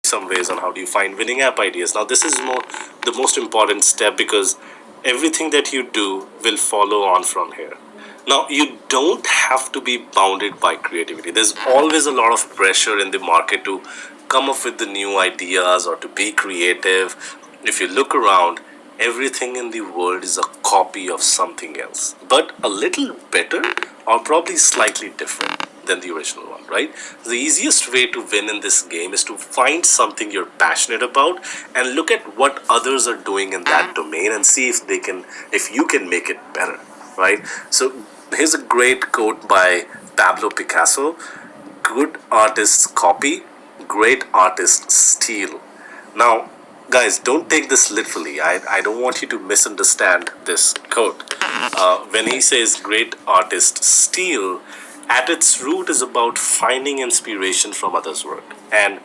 some ways on how do you find winning app ideas. Now, this is the most important step because everything that you do will follow on from here. Now, you don't have to be bounded by creativity. There's always a lot of pressure in the market to come up with the new ideas or to be creative. If you look around, everything in the world is a copy of something else, but a little better or probably slightly different than the original one, right? The easiest way to win in this game is to find something you're passionate about and look at what others are doing in that domain and see if you can make it better, right? So here's a great quote by Pablo Picasso: "Good artists copy, great artists steal." Now, guys, don't take this literally. I don't want you to misunderstand this quote. When he says great artists steal, at its root is about finding inspiration from others' work and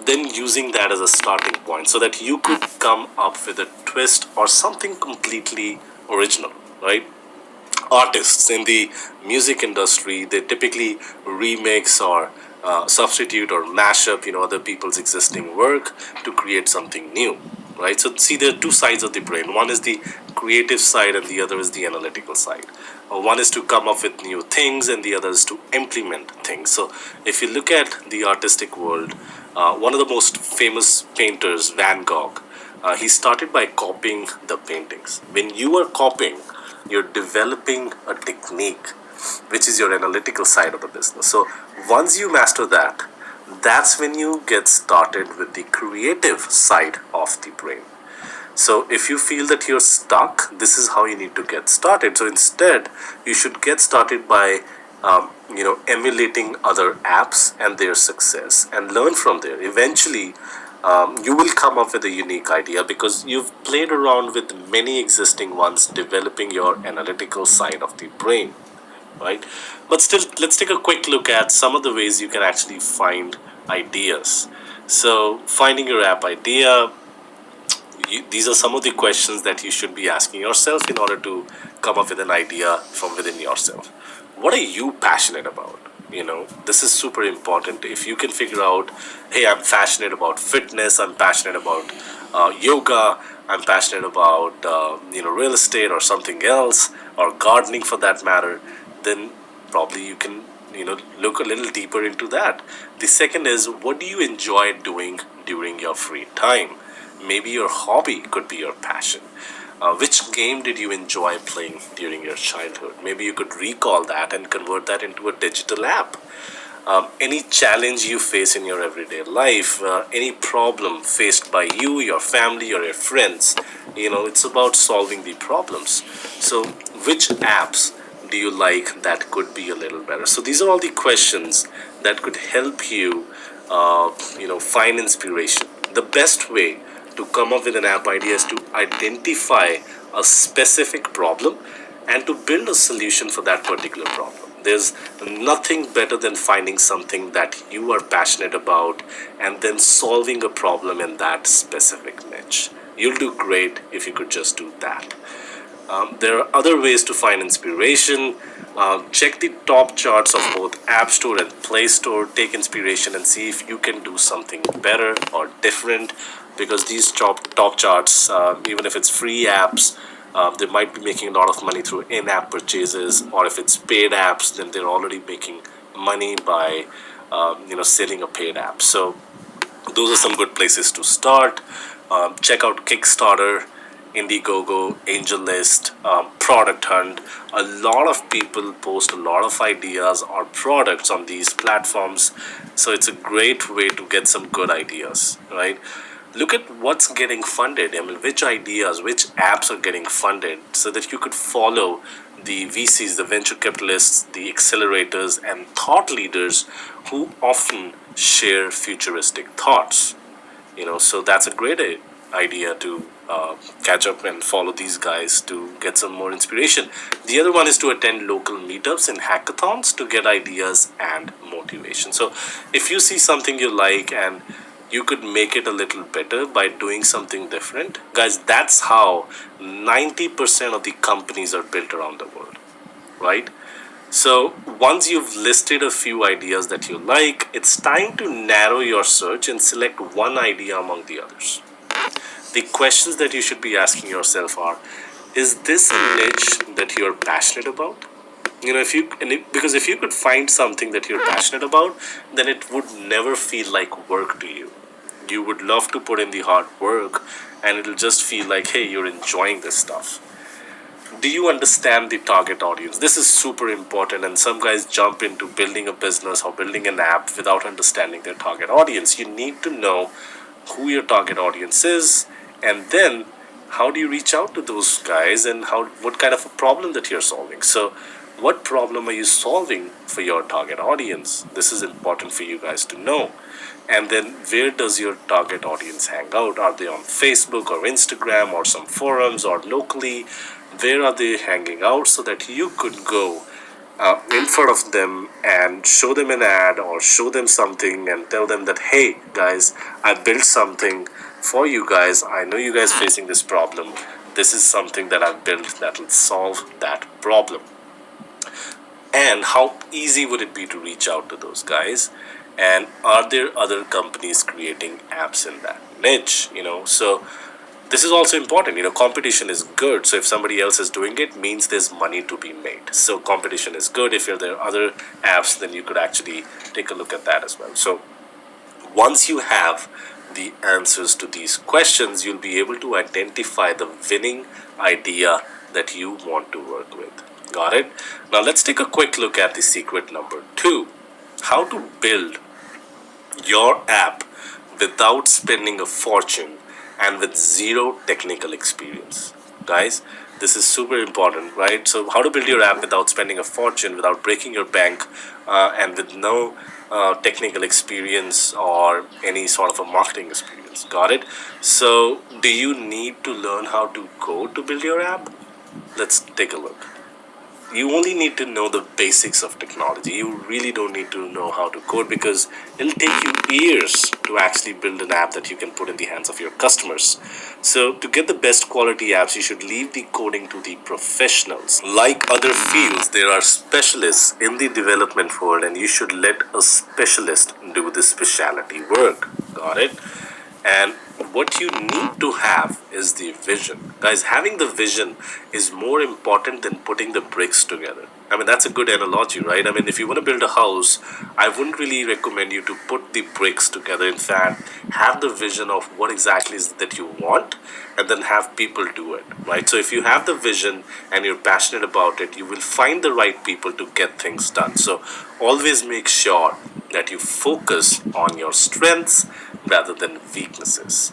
then using that as a starting point so that you could come up with a twist or something completely original, right? Artists in the music industry, they typically remix or substitute or mash up other people's existing work to create something new, right? So see, there are two sides of the brain. One is the creative side and the other is the analytical side. One is to come up with new things and the other is to implement things. So if you look at the artistic world, one of the most famous painters, Van Gogh, he started by copying the paintings. When you are copying, you're developing a technique, which is your analytical side of the business. So once you master that, that's when you get started with the creative side of the brain. So if you feel that you're stuck, this is how you need to get started. So instead, you should get started by emulating other apps and their success and learn from there. Eventually, you will come up with a unique idea because you've played around with many existing ones, developing your analytical side of the brain, right? But still, let's take a quick look at some of the ways you can actually find ideas. So, finding your app idea, these are some of the questions that you should be asking yourself in order to come up with an idea from within yourself. What are you passionate about? This is super important. If you can figure out, hey, I'm passionate about fitness, I'm passionate about yoga, I'm passionate about real estate or something else, or gardening for that matter, then probably you can look a little deeper into that. The second is, what do you enjoy doing during your free time? Maybe your hobby could be your passion. Which game did you enjoy playing during your childhood? Maybe you could recall that and convert that into a digital app. Any challenge you face in your everyday life, any problem faced by you, your family, or your friends, it's about solving the problems. So, which apps do you like that could be a little better? So, these are all the questions that could help you, find inspiration. The best way to come up with an app idea is to identify a specific problem and to build a solution for that particular problem. There's nothing better than finding something that you are passionate about and then solving a problem in that specific niche. You'll do great if you could just do that. There are other ways to find inspiration. Check the top charts of both App Store and Play Store. Take inspiration and see if you can do something better or different. Because these top charts, even if it's free apps, they might be making a lot of money through in-app purchases, or if it's paid apps, then they're already making money by selling a paid app. So those are some good places to start. Check out Kickstarter, Indiegogo, AngelList, Product Hunt. A lot of people post a lot of ideas or products on these platforms, so it's a great way to get some good ideas, right? Look at what's getting funded. I mean, which ideas, which apps are getting funded so that you could follow the VCs, the venture capitalists, the accelerators, and thought leaders who often share futuristic thoughts. So that's a great idea to catch up and follow these guys to get some more inspiration. The other one is to attend local meetups and hackathons to get ideas and motivation. So if you see something you like and you could make it a little better by doing something different, guys, that's how 90% of the companies are built around the world, right? So once you've listed a few ideas that you like, it's time to narrow your search and select one idea among the others. The questions that you should be asking yourself are, is this a niche that you're passionate about? Because if you could find something that you're passionate about, then it would never feel like work to you. You would love to put in the hard work, and it'll just feel like, hey, you're enjoying this stuff. Do you understand the target audience? This is super important, and some guys jump into building a business or building an app without understanding their target audience. You need to know who your target audience is, and then how do you reach out to those guys, and what kind of a problem that you're solving. So what problem are you solving for your target audience? This is important for you guys to know. And then where does your target audience hang out? Are they on Facebook or Instagram or some forums, or locally? Where are they hanging out, so that you could go in front of them and show them an ad or show them something and tell them that, hey guys, I built something for you guys. I know you guys facing this problem. This is something that I've built that will solve that problem. And how easy would it be to reach out to those guys? And are there other companies creating apps in that niche? So this is also important. Competition is good. So if somebody else is doing it, means there's money to be made. So competition is good. If there are other apps, then you could actually take a look at that as well. So once you have the answers to these questions, you'll be able to identify the winning idea that you want to work with. Got it? Now let's take a quick look at the secret number 2. How to build your app without spending a fortune and with zero technical experience. Guys, this is super important, right? So how to build your app without spending a fortune, without breaking your bank, and with no technical experience or any sort of a marketing experience. Got it? So do you need to learn how to code to build your app? Let's take a look. You only need to know the basics of technology. You really don't need to know how to code, because it'll take you years to actually build an app that you can put in the hands of your customers. So to get the best quality apps, you should leave the coding to the professionals. Like other fields, there are specialists in the development world, and you should let a specialist do the specialty work. Got it? And what you need to have is the vision. Guys, having the vision is more important than putting the bricks together. I mean, that's a good analogy, right? I mean, if you want to build a house, I wouldn't really recommend you to put the bricks together. In fact, have the vision of what exactly is that you want, and then have people do it, right? So if you have the vision and you're passionate about it, you will find the right people to get things done. So always make sure that you focus on your strengths rather than weaknesses.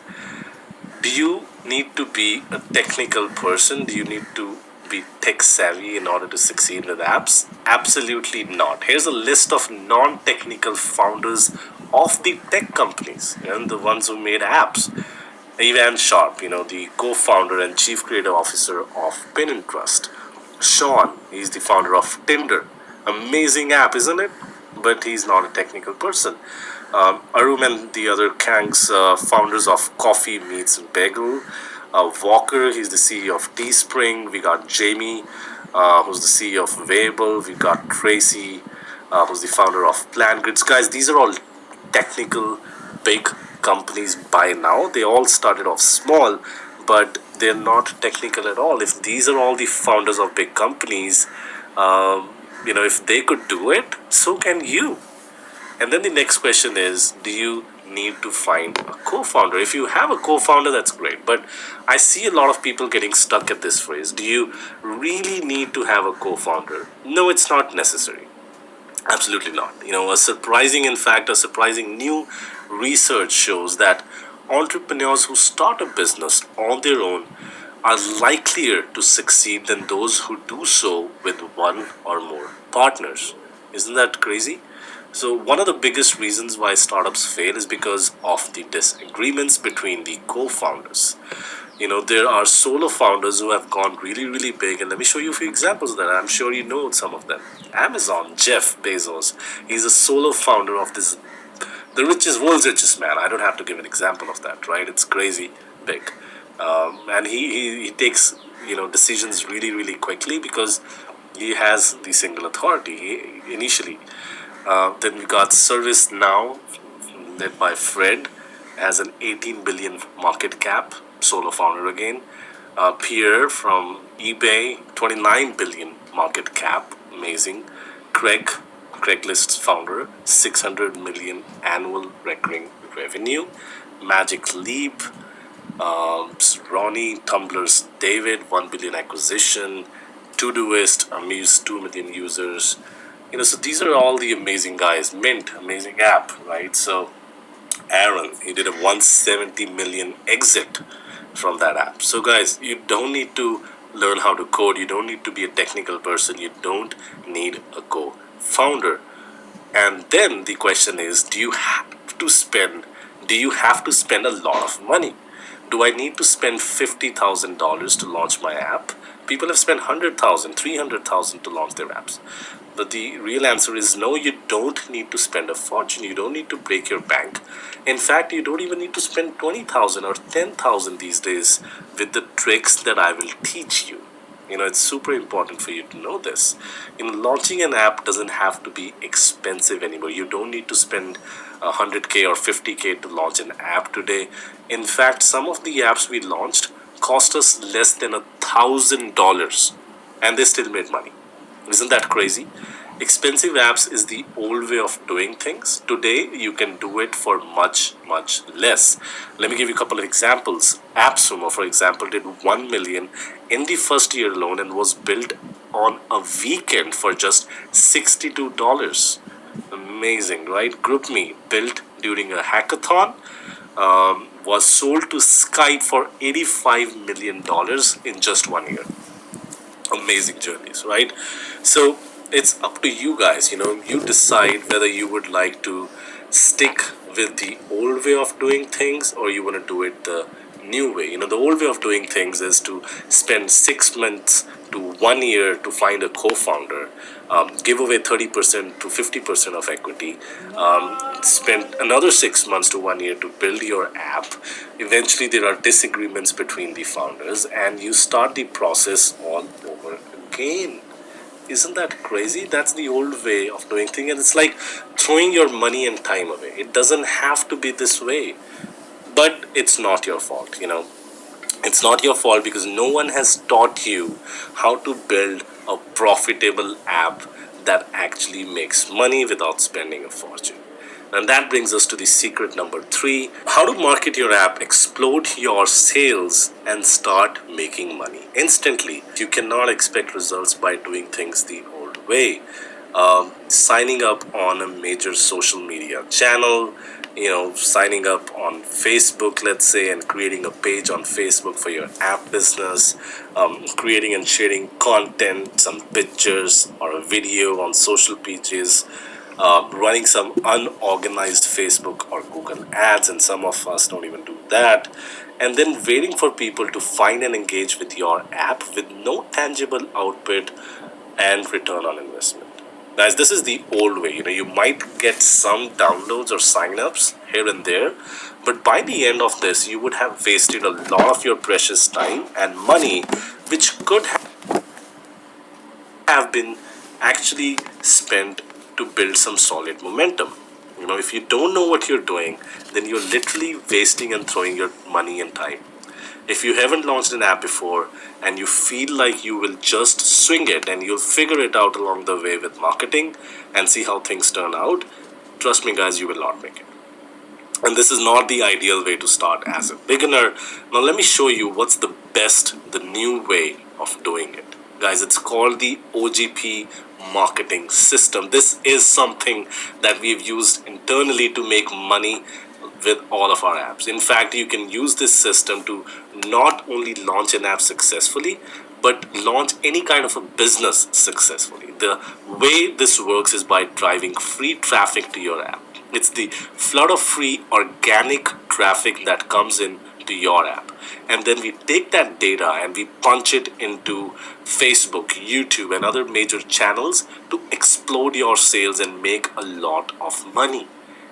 Do you need to be a technical person? Do you need to be tech savvy in order to succeed with apps? Absolutely not. Here's a list of non technical founders of the tech companies and the ones who made apps. Evan Sharp, the co founder and chief creative officer of Pinterest. Sean, he's the founder of Tinder. Amazing app, isn't it? But he's not a technical person. Arum and the other Kangs, founders of Coffee Meets Bagel. Walker, he's the CEO of Teespring. We got Jamie, who's the CEO of Weibo. We got Tracy, who's the founder of PlanGrids. Guys, these are all technical, big companies by now. They all started off small, but they're not technical at all. If these are all the founders of big companies, if they could do it, so can you. And then the next question is, do you need to find a co-founder? If you have a co-founder, that's great. But I see a lot of people getting stuck at this phrase. Do you really need to have a co-founder? No, it's not necessary. Absolutely not. A surprising new research shows that entrepreneurs who start a business on their own are likelier to succeed than those who do so with one or more partners. Isn't that crazy? So, one of the biggest reasons why startups fail is because of the disagreements between the co founders. There are solo founders who have gone really, really big, and let me show you a few examples of that. I'm sure you know some of them. Amazon, Jeff Bezos, he's a solo founder of the world's richest man. I don't have to give an example of that, right? It's crazy big. And he takes, decisions really, really quickly, because He has the single authority initially. Then we got ServiceNow, led by Fred, has an 18 billion market cap, solo founder again. Pierre from eBay, 29 billion market cap, amazing. Craigslist's founder, 600 million annual recurring revenue. Magic Leap, Ronnie, Tumblr's David, 1 billion acquisition. Todoist, Amuse, 2 million users. So these are all the amazing guys. Mint, amazing app, right? So Aaron, he did a 170 million exit from that app. So guys, you don't need to learn how to code. You don't need to be a technical person. You don't need a co-founder. And then the question is, do you have to spend a lot of money? Do I need to spend $50,000 to launch my app? People have spent 100,000, 300,000 to launch their apps. But the real answer is no, you don't need to spend a fortune. You don't need to break your bank. In fact, you don't even need to spend 20,000 or 10,000 these days with the tricks that I will teach you. It's super important for you to know this. Launching an app doesn't have to be expensive anymore. You don't need to spend 100K or 50K to launch an app today. In fact, some of the apps we launched cost us less than $1,000 and they still made money. Isn't that crazy? Expensive apps is the old way of doing things. Today, you can do it for much, much less. Let me give you a couple of examples. AppSumo, for example, did 1 million in the first year alone and was built on a weekend for just $62. Amazing, right? GroupMe, built during a hackathon, was sold to Skype for $85 million in just 1 year. Amazing journeys, right? So it's up to you guys. You decide whether you would like to stick with the old way of doing things or you want to do it the new way. The old way of doing things is to spend 6 months to 1 year to find a co-founder, give away 30% to 50% of equity, spend another 6 months to 1 year to build your app. Eventually, there are disagreements between the founders, and you start the process all over again. Isn't that crazy? That's the old way of doing things, and it's like throwing your money and time away. It doesn't have to be this way, but it's not your fault. It's not your fault because no one has taught you how to build a profitable app that actually makes money without spending a fortune. And that brings us to the secret number 3: how to market your app, explode your sales, and start making money instantly. You cannot expect results by doing things the old way. Signing up on a major social media channel, signing up on Facebook, let's say, and creating a page on Facebook for your app business, creating and sharing content, some pictures or a video on social pages, running some unorganized Facebook or Google ads, and some of us don't even do that, and then waiting for people to find and engage with your app with no tangible output and return on investment. Guys, this is the old way. You might get some downloads or signups here and there, but by the end of this, you would have wasted a lot of your precious time and money, which could have been actually spent to build some solid momentum. If you don't know what you're doing, then you're literally wasting and throwing your money and time. If you haven't launched an app before and you feel like you will just swing it and you'll figure it out along the way with marketing and see how things turn out, trust me, guys, you will not make it. And this is not the ideal way to start as a beginner. Now, let me show you what's the new way of doing it. Guys, it's called the OGP marketing system. This is something that we've used internally to make money with all of our apps. In fact, you can use this system to not only launch an app successfully, but launch any kind of a business successfully. The way this works is by driving free traffic to your app. It's the flood of free organic traffic that comes in to your app. And then we take that data and we punch it into Facebook, YouTube, and other major channels to explode your sales and make a lot of money.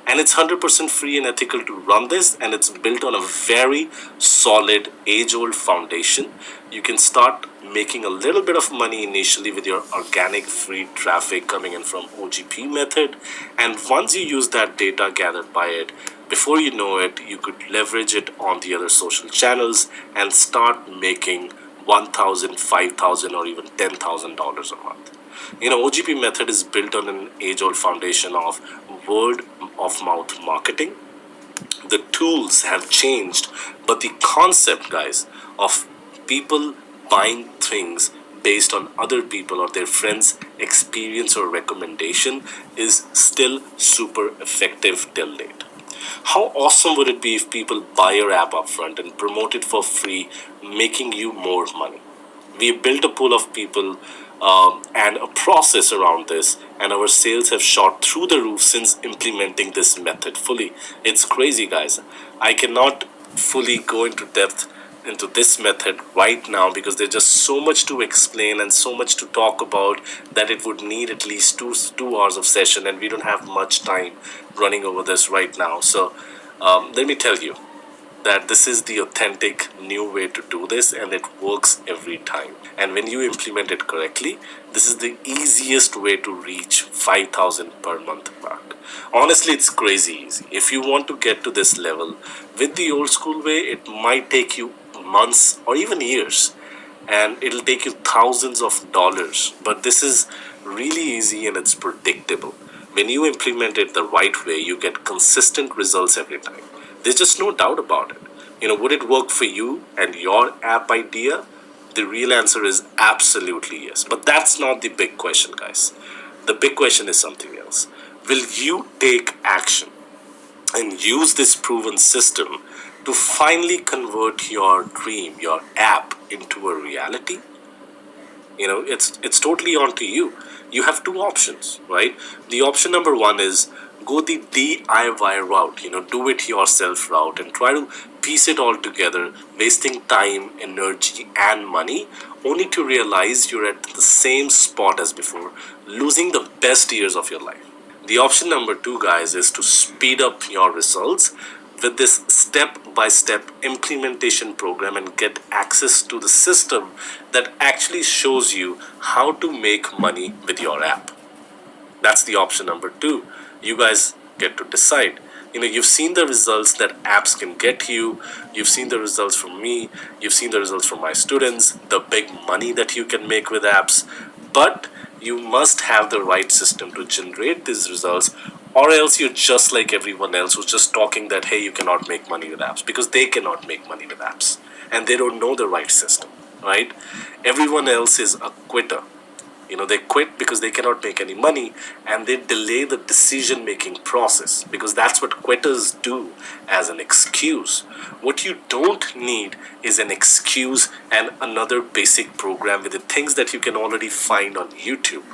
And it's 100% free and ethical to run this, and it's built on a very solid age-old foundation. You can start making a little bit of money initially with your organic free traffic coming in from OGP method. And once you use that data gathered by it, before you know it, you could leverage it on the other social channels and start making 1,000, 5,000, or even $10,000 a month. OGP method is built on an age-old foundation of word of mouth marketing. The tools have changed, but the concept, guys, of people buying things based on other people or their friends' experience or recommendation is still super effective till date. How awesome would it be if people buy your app upfront and promote it for free, making you more money? We built a pool of people and a process around this, and our sales have shot through the roof since implementing this method fully. It's crazy, guys. I cannot fully go into depth into this method right now because there's just so much to explain and so much to talk about that it would need at least two hours of session, and we don't have much time running over this right now. So let me tell you that this is the authentic new way to do this, and it works every time. And when you implement it correctly, this is the easiest way to reach 5,000 per month mark. Honestly, it's crazy easy. If you want to get to this level with the old school way, it might take you months or even years, and it'll take you thousands of dollars. But this is really easy and it's predictable. When you implement it the right way, you get consistent results every time. There's just no doubt about it. Would it work for you and your app idea? The real answer is absolutely yes. But that's not the big question, guys. The big question is something else. Will you take action and use this proven system to finally convert your dream, your app, into a reality? It's totally on to you. You have two options, right? The option number one is go the DIY route, do it yourself route, and try to piece it all together, wasting time, energy, and money, only to realize you're at the same spot as before, losing the best years of your life. The option number two, guys, is to speed up your results with this step-by-step implementation program and get access to the system that actually shows you how to make money with your app. That's the option number two. You guys get to decide. You've seen the results that apps can get you. You've seen the results from me. You've seen the results from my students, the big money that you can make with apps. But you must have the right system to generate these results, or else you're just like everyone else who's just talking that, hey, you cannot make money with apps, because they cannot make money with apps and they don't know the right system, right? Everyone else is a quitter. They quit because they cannot make any money, and they delay the decision making process, because that's what quitters do as an excuse. What you don't need is an excuse and another basic program with the things that you can already find on YouTube.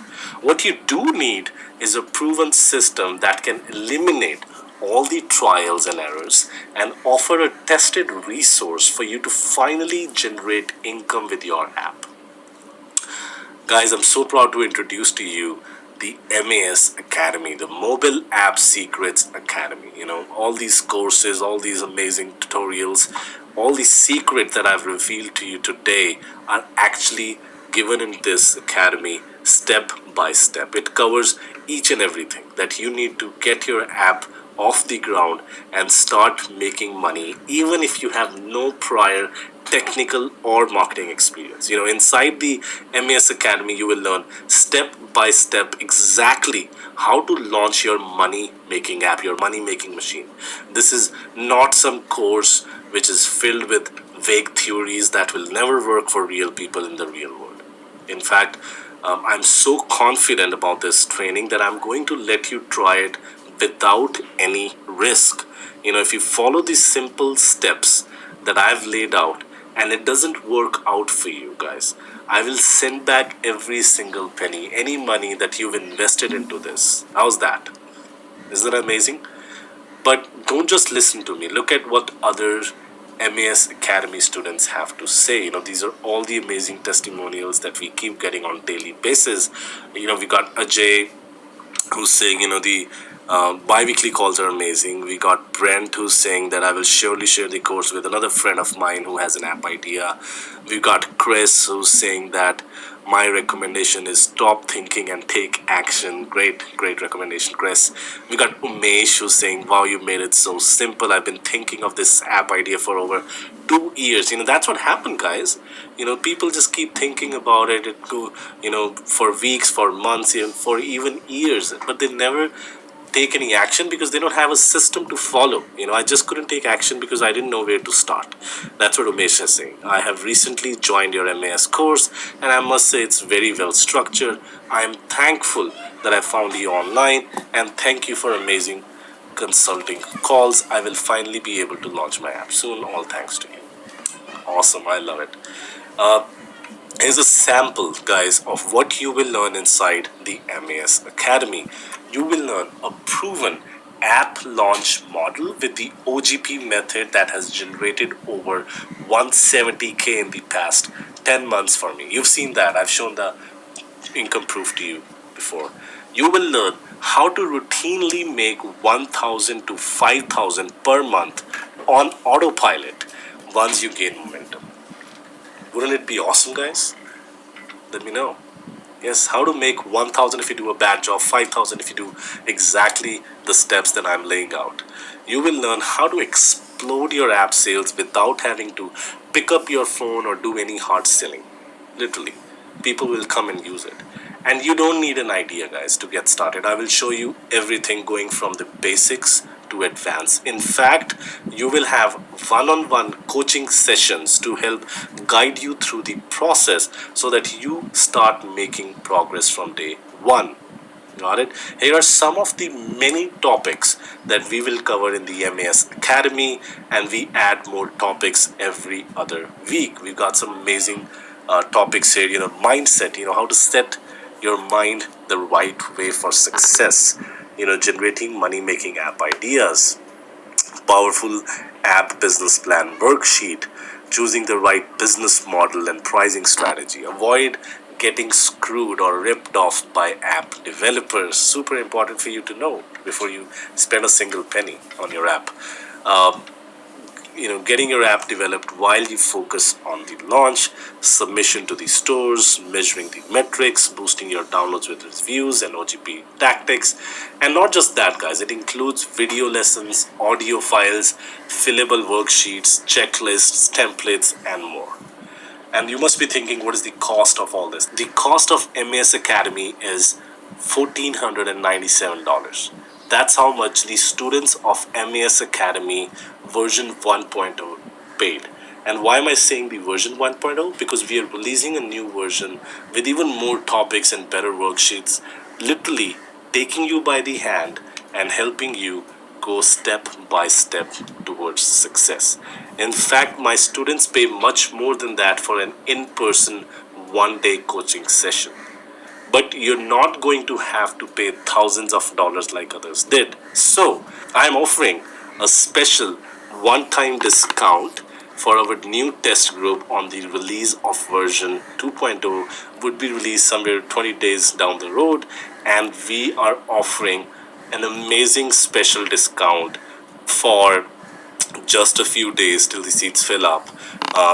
What you do need is a proven system that can eliminate all the trials and errors and offer a tested resource for you to finally generate income with your app. Guys, I'm so proud to introduce to you the MAS Academy, the Mobile App Secrets Academy. All these courses, all these amazing tutorials, all these secrets that I've revealed to you today are actually given in this academy step by step. It covers each and everything that you need to get your app off the ground and start making money, even if you have no prior technical or marketing experience. Inside the MAS Academy, you will learn step by step exactly how to launch your money making app, your money making machine. This is not some course which is filled with vague theories that will never work for real people in the real world. In fact, I'm so confident about this training that I'm going to let you try it without any risk. If you follow these simple steps that I've laid out and it doesn't work out for you guys, I will send back every single penny, any money that you've invested into this. How's that? Isn't that amazing? But don't just listen to me. Look at what other MAS Academy students have to say. These are all the amazing testimonials that we keep getting on daily basis. We got Ajay who's saying, the Bi-weekly calls are amazing. We got Brent who's saying that I will surely share the course with another friend of mine who has an app idea. We've got Chris who's saying that my recommendation is stop thinking and take action. Great recommendation, Chris. We got Umesh who's saying, wow, you made it so simple. I've been thinking of this app idea for over 2 years. That's what happened, guys. People just keep thinking about it. It go, for weeks, for months, for even years, but they never take any action because they don't have a system to follow. I just couldn't take action because I didn't know where to start. That's what Umesh is saying. I have recently joined your MAS course, and I must say it's very well structured. I am thankful that I found you online, and thank you for amazing consulting calls. I will finally be able to launch my app soon. All thanks to you. Awesome, I love it. Here's a sample, guys, of what you will learn inside the MAS Academy. You will learn a proven app launch model with the OGP method that has generated over 170K in the past 10 months for me. You've seen that. I've shown the income proof to you before. You will learn how to routinely make 1,000 to 5,000 per month on autopilot once you gain momentum. Wouldn't it be awesome, guys? Let me know. Yes, how to make 1,000 if you do a bad job, 5,000 if you do exactly the steps that I'm laying out. You will learn how to explode your app sales without having to pick up your phone or do any hard selling. Literally, people will come and use it. And you don't need an idea, guys, to get started. I will show you everything going from the basics to advance. In fact, you will have one-on-one coaching sessions to help guide you through the process so that you start making progress from day one. Got it? Here are some of the many topics that we will cover in the MAS Academy, and we add more topics every other week. We've got some amazing topics here. Mindset, how to set your mind the right way for success. Generating money making app ideas, powerful app business plan worksheet, choosing the right business model and pricing strategy. Avoid getting screwed or ripped off by app developers. Super important for you to know before you spend a single penny on your app. Um, Getting your app developed while you focus on the launch, submission to the stores, measuring the metrics, boosting your downloads with reviews and OGP tactics. And not just that, guys, it includes video lessons, audio files, fillable worksheets, checklists, templates, and more. And you must be thinking, what is the cost of all this? The cost of MAS Academy is $1,497. That's how much the students of MAS Academy version 1.0 paid. And why am I saying the version 1.0? Because we are releasing a new version with even more topics and better worksheets, literally taking you by the hand and helping you go step by step towards success. In fact, my students pay much more than that for an in-person one-day coaching session. But you're not going to have to pay thousands of dollars like others did. So, I'm offering a special one-time discount for our new test group on the release of version 2.0 would be released somewhere 20 days down the road, and we are offering an amazing special discount for just a few days till the seats fill up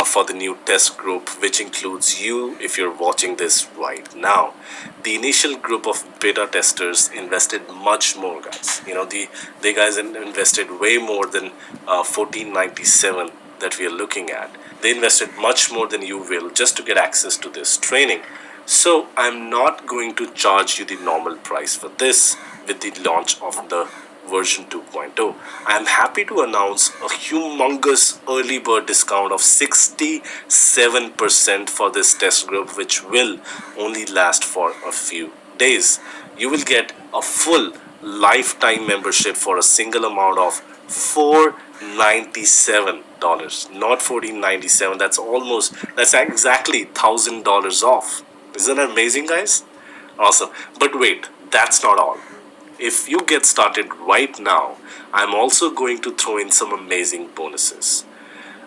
for the new test group, which includes you if you're watching this right now. The initial group of beta testers invested much more, guys. The guys invested way more than 1497 that we are looking at. They invested much more than you will just to get access to this training. So I'm not going to charge you the normal price for this with the launch of the version 2.0. I am happy to announce a humongous early bird discount of 67% for this test group, which will only last for a few days. You will get a full lifetime membership for a single amount of $497, not $1497. That's exactly $1,000 off. Isn't that amazing, guys? Awesome. But wait, that's not all. If you get started right now, I'm also going to throw in some amazing bonuses.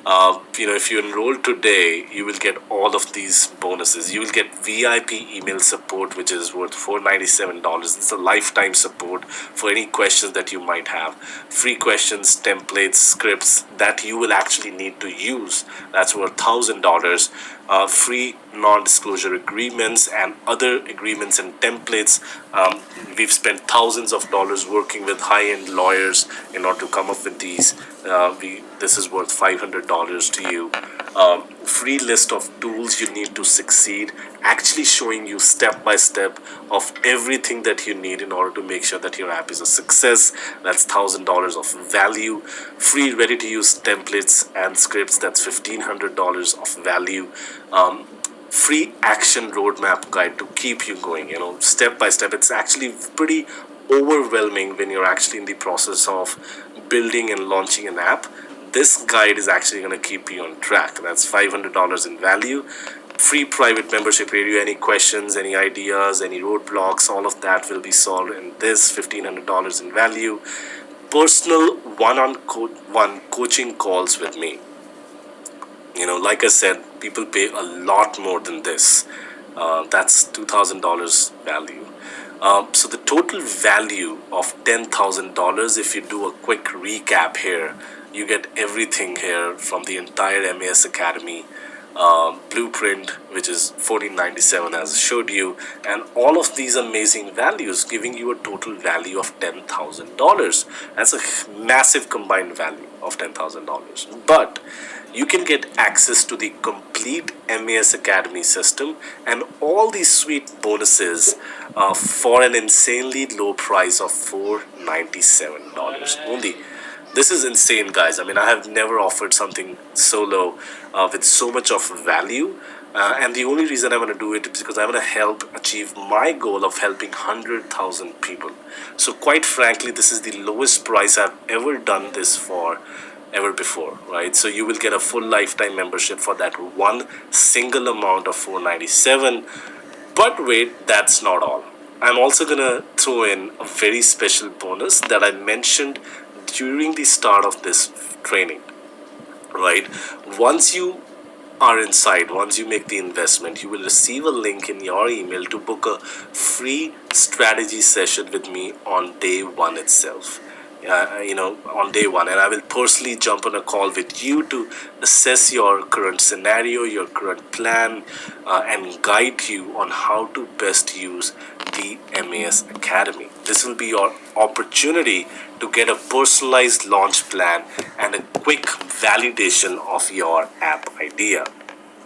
If you enroll today, you will get all of these bonuses. You will get VIP email support, which is worth $497. It's a lifetime support for any questions that you might have. Free questions, templates, scripts that you will actually need to use. That's worth $1,000. Free non-disclosure agreements and other agreements and templates. We've spent thousands of dollars working with high-end lawyers in order to come up with these. This is worth $500 to you. Free list of tools you need to succeed, actually showing you step by step of everything that you need in order to make sure that your app is a success. That's $1,000 of value. Free ready to use templates and scripts. That's $1,500 of value. Free action roadmap guide to keep you going, step by step. It's actually pretty overwhelming when you're actually in the process of building and launching an app. This guide is actually going to keep you on track. That's $500 in value. Free private membership area. Any questions, any ideas, any roadblocks, all of that will be solved in this. $1,500 in value. Personal one-on-one coaching calls with me. Like I said, people pay a lot more than this. That's $2,000 value. So the total value of $10,000, if you do a quick recap here, you get everything here from the entire MAS Academy blueprint, which is $1,497 as I showed you, and all of these amazing values giving you a total value of $10,000. That's a massive combined value of $10,000. But you can get access to the complete MAS Academy system and all these sweet bonuses for an insanely low price of $497 only. This is insane, guys. I mean, I have never offered something so low with so much of value. And the only reason I want to do it is because I want to help achieve my goal of helping 100,000 people. So quite frankly, this is the lowest price I've ever done this for ever before, right? So you will get a full lifetime membership for that one single amount of $497. But wait, that's not all. I'm also gonna throw in a very special bonus that I mentioned during the start of this training, right? Once you are inside, once you make the investment, you will receive a link in your email to book a free strategy session with me on day one itself. On day one, and I will personally jump on a call with you to assess your current scenario, your current plan, and guide you on how to best use the MAS Academy. This will be your opportunity to get a personalized launch plan and a quick validation of your app idea.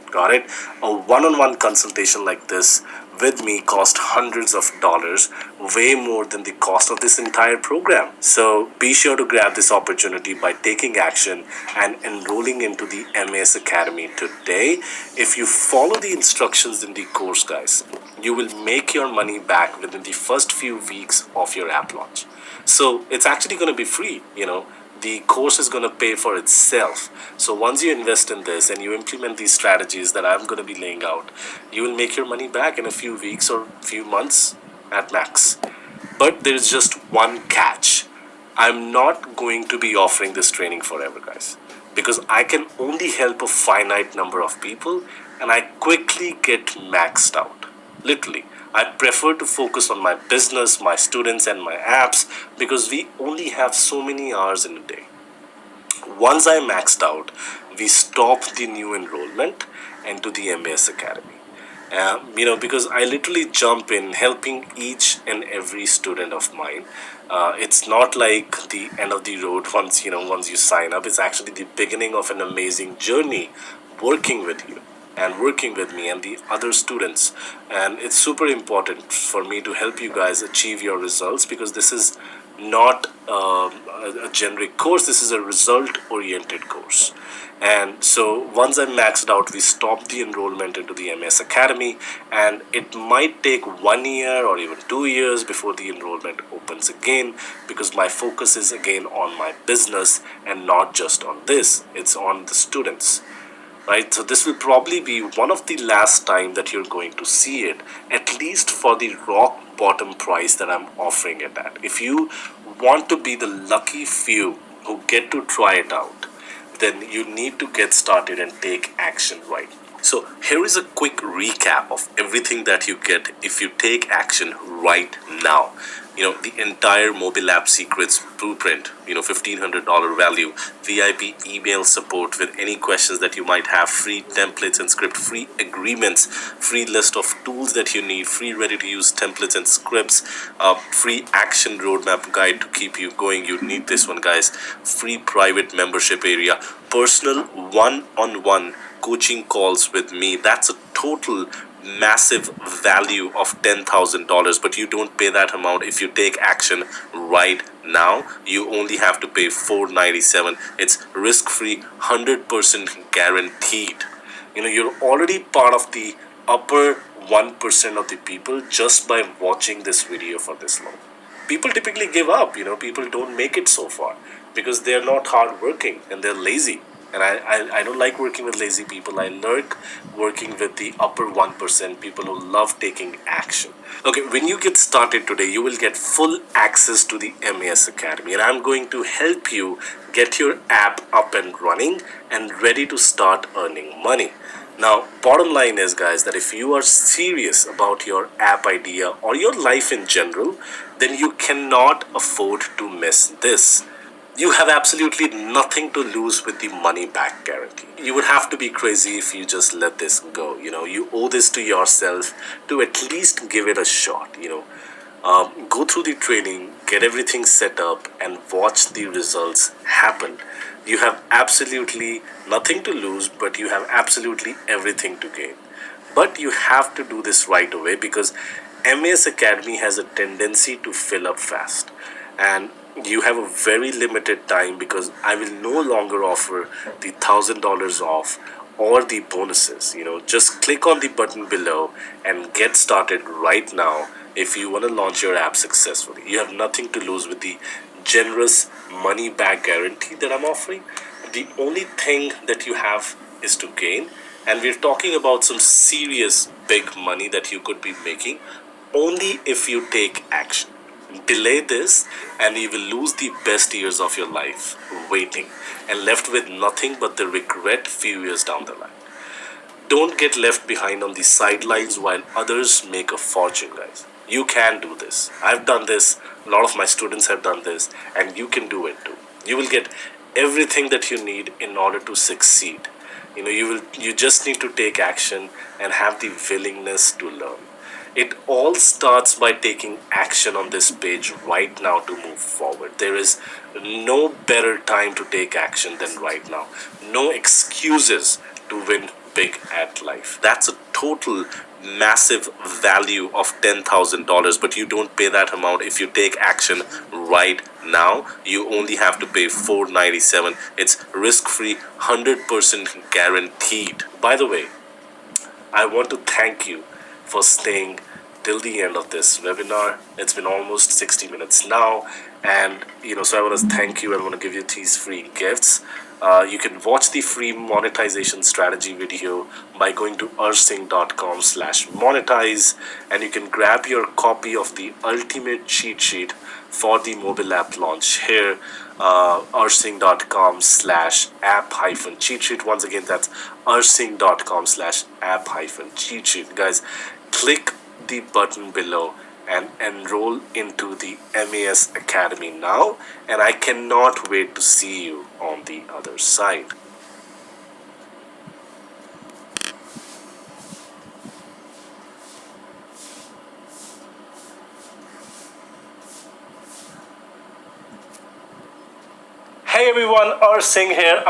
Got it? A one-on-one consultation like this with me cost hundreds of dollars, way more than the cost of this entire program. So be sure to grab this opportunity by taking action and enrolling into the MAS Academy today. If you follow the instructions in the course, guys, you will make your money back within the first few weeks of your app launch. So it's actually going to be free, the course is going to pay for itself. So once you invest in this and you implement these strategies that I'm going to be laying out, you will make your money back in a few weeks or few months at max. But there's just one catch. I'm not going to be offering this training forever, guys, because I can only help a finite number of people and I quickly get maxed out. Literally. I prefer to focus on my business, my students, and my apps because we only have so many hours in a day. Once I maxed out, we stop the new enrollment into the MAS Academy. Because I literally jump in helping each and every student of mine. It's not like the end of the road once you sign up. It's actually the beginning of an amazing journey working with you and working with me and the other students. And it's super important for me to help you guys achieve your results because this is not a generic course. This is a result oriented course. And so once I'm maxed out, we stop the enrollment into the MAS Academy, and it might take 1 year or even 2 years before the enrollment opens again because my focus is again on my business and not just on this. It's on the students. Right, so this will probably be one of the last time that you're going to see it, at least for the rock bottom price that I'm offering it at. If you want to be the lucky few who get to try it out, then you need to get started and take action right. So here is a quick recap of everything that you get if you take action right now. The entire mobile app secrets blueprint, $1,500 value, VIP email support with any questions that you might have, free templates and script, free agreements, free list of tools that you need, free ready to use templates and scripts, free action roadmap guide to keep you going. You need this one, guys. Free private membership area, personal one-on-one coaching calls with me. That's a total massive value of $10,000, but you don't pay that amount if you take action right now. You only have to pay $497. It's risk-free, 100% guaranteed. You're already part of the upper 1% of the people just by watching this video for this long. People typically give up. People don't make it so far because they're not hardworking and they're lazy. And I don't like working with lazy people. I like working with the upper 1%, people who love taking action. Okay, when you get started today, you will get full access to the MAS Academy, and I'm going to help you get your app up and running and ready to start earning money. Now, bottom line is, guys, that if you are serious about your app idea or your life in general, then you cannot afford to miss this. You have absolutely nothing to lose with the money back guarantee. You would have to be crazy if you just let this go. You owe this to yourself to at least give it a shot. Go through the training, get everything set up, and watch the results happen. You have absolutely nothing to lose, but you have absolutely everything to gain. But you have to do this right away because MAS Academy has a tendency to fill up fast. And you have a very limited time because I will no longer offer the $1,000 off or the bonuses. Just click on the button below and get started right now if you want to launch your app successfully. You have nothing to lose with the generous money back guarantee that I'm offering. The only thing that you have is to gain, and we're talking about some serious big money that you could be making only if you take action. Delay this and you will lose the best years of your life waiting and left with nothing but the regret few years down the line. Don't get left behind on the sidelines while others make a fortune, guys. You can do this. I've done this. A lot of my students have done this, and you can do it too. You will get everything that you need in order to succeed. You just need to take action and have the willingness to learn. It all starts by taking action on this page right now to move forward. There is no better time to take action than right now. No excuses to win big at life. That's a total massive value of $10,000, but you don't pay that amount if you take action right now. You only have to pay $497. It's risk-free, 100% guaranteed. By the way, I want to thank you for staying till the end of this webinar. It's been almost 60 minutes now, and so I want to thank you. I want to give you these free gifts. You can watch the free monetization strategy video by going to ursing.com/monetize, and you can grab your copy of the ultimate cheat sheet for the mobile app launch here. Ursing.com/app-cheat sheet. Once again, that's ursing.com/app-cheat sheet. Guys, click the button below and enroll into the MAS Academy now, and I cannot wait to see you on the other side. Hey everyone, Ursing here.